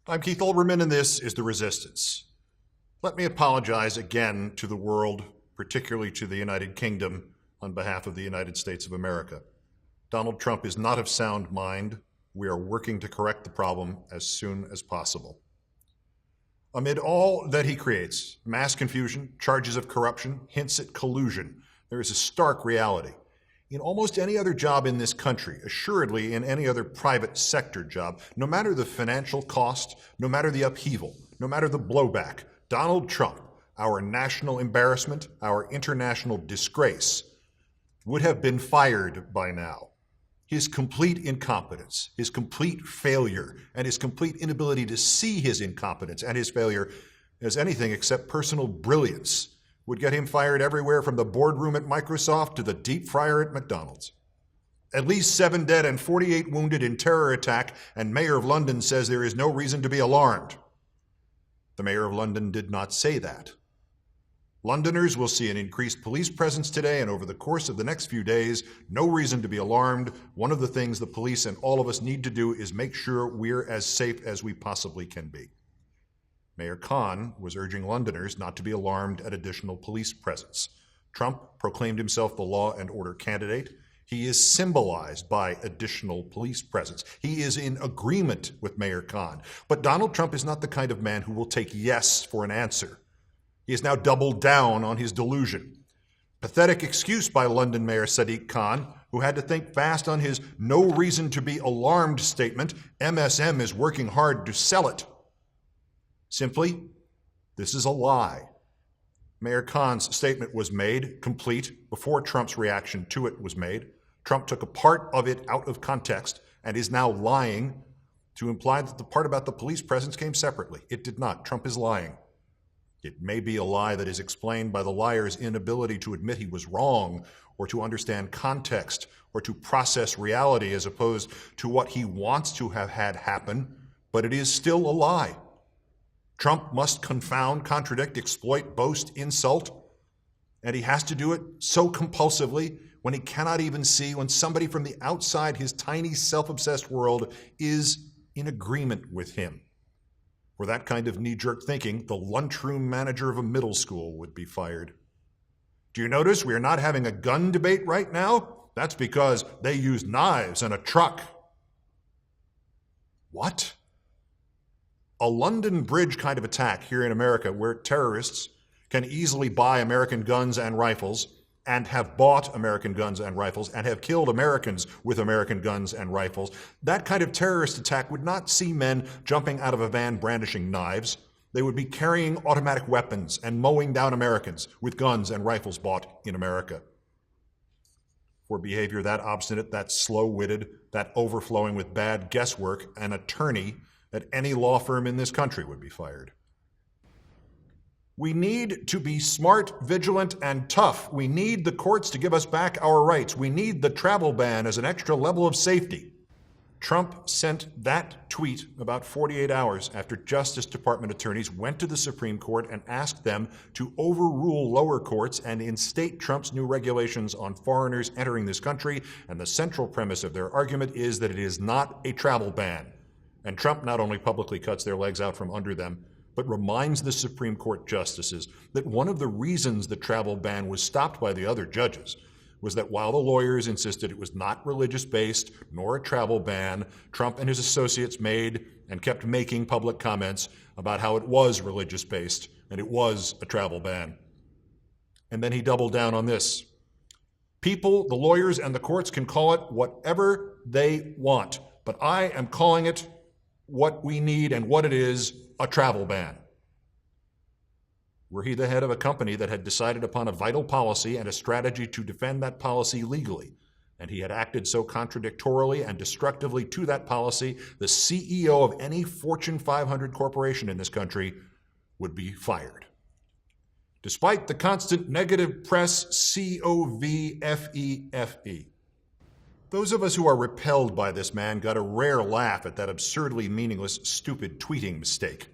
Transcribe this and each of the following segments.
I'm Keith Olbermann, and this is The Resistance. Let me apologize again to the world, particularly to the United Kingdom, on behalf of the United States of America. Donald Trump is not of sound mind. We are working to correct the problem as soon as possible. Amid all that he creates, mass confusion, charges of corruption, hints at collusion, there is a stark reality. In almost any other job in this country, assuredly in any other private sector job, no matter the financial cost, no matter the upheaval, no matter the blowback, Donald Trump, our national embarrassment, our international disgrace, would have been fired by now. His complete incompetence, his complete failure, and his complete inability to see his incompetence and his failure as anything except personal brilliance would get him fired everywhere from the boardroom at Microsoft to the deep fryer at McDonald's. At least 7 dead and 48 wounded in terror attack, and Mayor of London says there is no reason to be alarmed. The Mayor of London did not say that. Londoners will see an increased police presence today, and over the course of the next few days, no reason to be alarmed. One of the things the police and all of us need to do is make sure we're as safe as we possibly can be. Mayor Khan was urging Londoners not to be alarmed at additional police presence. Trump proclaimed himself the law and order candidate. He is symbolized by additional police presence. He is in agreement with Mayor Khan. But Donald Trump is not the kind of man who will take yes for an answer. He has now doubled down on his delusion. Pathetic excuse by London Mayor Sadiq Khan, who had to think fast on his no reason to be alarmed statement, MSM is working hard to sell it. Simply, this is a lie. Mayor Khan's statement was made complete before Trump's reaction to it was made. Trump took a part of it out of context and is now lying to imply that the part about the police presence came separately. It did not. Trump is lying. It may be a lie that is explained by the liar's inability to admit he was wrong or to understand context or to process reality as opposed to what he wants to have had happen, but it is still a lie. Trump must confound, contradict, exploit, boast, insult, and he has to do it so compulsively when he cannot even see when somebody from the outside his tiny self-obsessed world is in agreement with him. For that kind of knee-jerk thinking, the lunchroom manager of a middle school would be fired. Do you notice we are not having a gun debate right now? That's because they use knives and a truck. What? A London Bridge kind of attack here in America where terrorists can easily buy American guns and rifles and have bought American guns and rifles and have killed Americans with American guns and rifles. That kind of terrorist attack would not see men jumping out of a van brandishing knives. They would be carrying automatic weapons and mowing down Americans with guns and rifles bought in America. For behavior that obstinate, that slow-witted, that overflowing with bad guesswork, an attorney at any law firm in this country would be fired. We need to be smart, vigilant, and tough. We need the courts to give us back our rights. We need the travel ban as an extra level of safety. Trump sent that tweet about 48 hours after Justice Department attorneys went to the Supreme Court and asked them to overrule lower courts and instate Trump's new regulations on foreigners entering this country. And the central premise of their argument is that it is not a travel ban. And Trump not only publicly cuts their legs out from under them, but reminds the Supreme Court justices that one of the reasons the travel ban was stopped by the other judges was that while the lawyers insisted it was not religious-based nor a travel ban, Trump and his associates made and kept making public comments about how it was religious-based and it was a travel ban. And then he doubled down on this. People, the lawyers, and the courts can call it whatever they want, but I am calling it what we need and what it is, a travel ban. Were he the head of a company that had decided upon a vital policy and a strategy to defend that policy legally, and he had acted so contradictorily and destructively to that policy, the CEO of any Fortune 500 corporation in this country would be fired. Despite the constant negative press, COVFEFE. Those of us who are repelled by this man got a rare laugh at that absurdly meaningless, stupid tweeting mistake.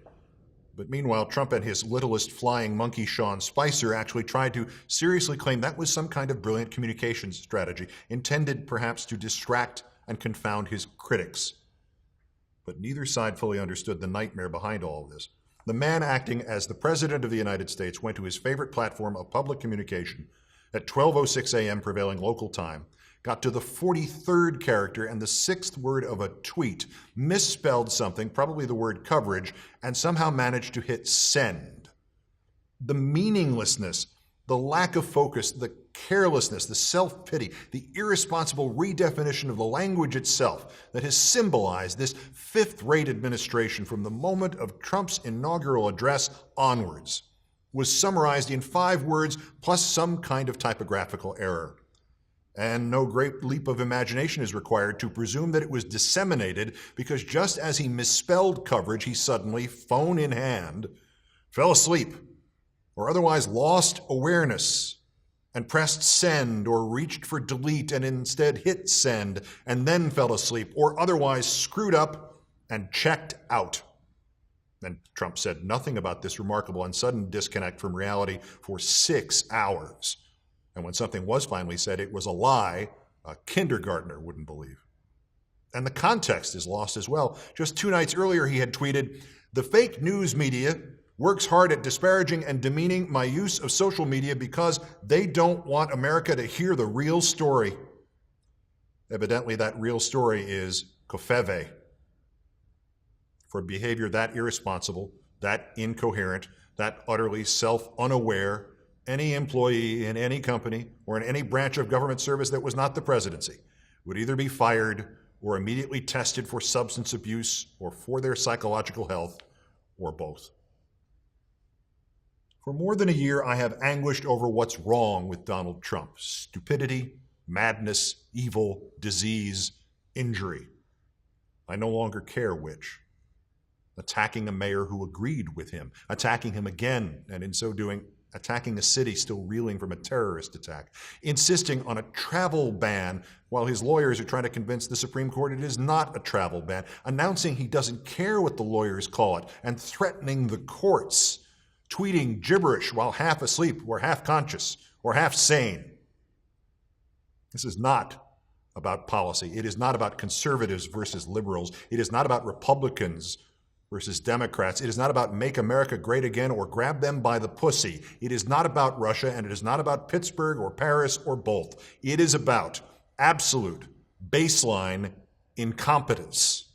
But meanwhile, Trump and his littlest flying monkey, Sean Spicer, actually tried to seriously claim that was some kind of brilliant communications strategy, intended perhaps to distract and confound his critics. But neither side fully understood the nightmare behind all of this. The man acting as the President of the United States went to his favorite platform of public communication at 12:06 a.m. prevailing local time, got to the 43rd character and the 6th word of a tweet, misspelled something, probably the word coverage, and somehow managed to hit send. The meaninglessness, the lack of focus, the carelessness, the self-pity, the irresponsible redefinition of the language itself that has symbolized this fifth-rate administration from the moment of Trump's inaugural address onwards was summarized in 5 words plus some kind of typographical error. And no great leap of imagination is required to presume that it was disseminated because just as he misspelled coverage, he suddenly, phone in hand, fell asleep or otherwise lost awareness and pressed send or reached for delete and instead hit send and then fell asleep or otherwise screwed up and checked out. And Trump said nothing about this remarkable and sudden disconnect from reality for 6 hours. And when something was finally said, it was a lie a kindergartner wouldn't believe. And the context is lost as well. Just 2 nights earlier, he had tweeted, "The fake news media works hard at disparaging and demeaning my use of social media because they don't want America to hear the real story." Evidently, that real story is kofeve. For behavior that irresponsible, that incoherent, that utterly self-unaware, any employee in any company or in any branch of government service that was not the presidency would either be fired or immediately tested for substance abuse or for their psychological health, or both. For more than a year, I have anguished over what's wrong with Donald Trump. Stupidity, madness, evil, disease, injury. I no longer care which. Attacking a mayor who agreed with him, attacking him again, and in so doing, attacking a city still reeling from a terrorist attack, insisting on a travel ban while his lawyers are trying to convince the Supreme Court it is not a travel ban, announcing he doesn't care what the lawyers call it, and threatening the courts, tweeting gibberish while half asleep or half conscious or half sane. This is not about policy. It is not about conservatives versus liberals. It is not about Republicans versus Democrats. It is not about make America great again or grab them by the pussy. It is not about Russia, and it is not about Pittsburgh or Paris or both. It is about absolute baseline incompetence.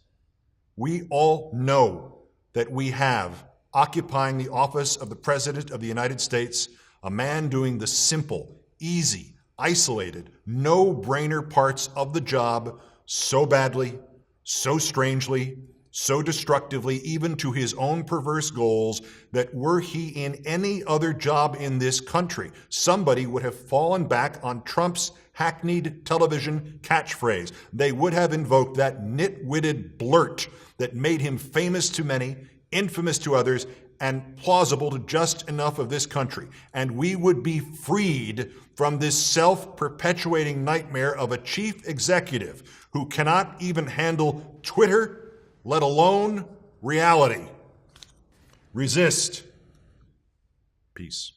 We all know that we have occupying the office of the President of the United States a man doing the simple, easy, isolated, no-brainer parts of the job so badly, so strangely, so destructively, even to his own perverse goals, that were he in any other job in this country, somebody would have fallen back on Trump's hackneyed television catchphrase. They would have invoked that nit-witted blurt that made him famous to many, infamous to others, and plausible to just enough of this country. And we would be freed from this self-perpetuating nightmare of a chief executive who cannot even handle Twitter, let alone reality. Resist. Peace.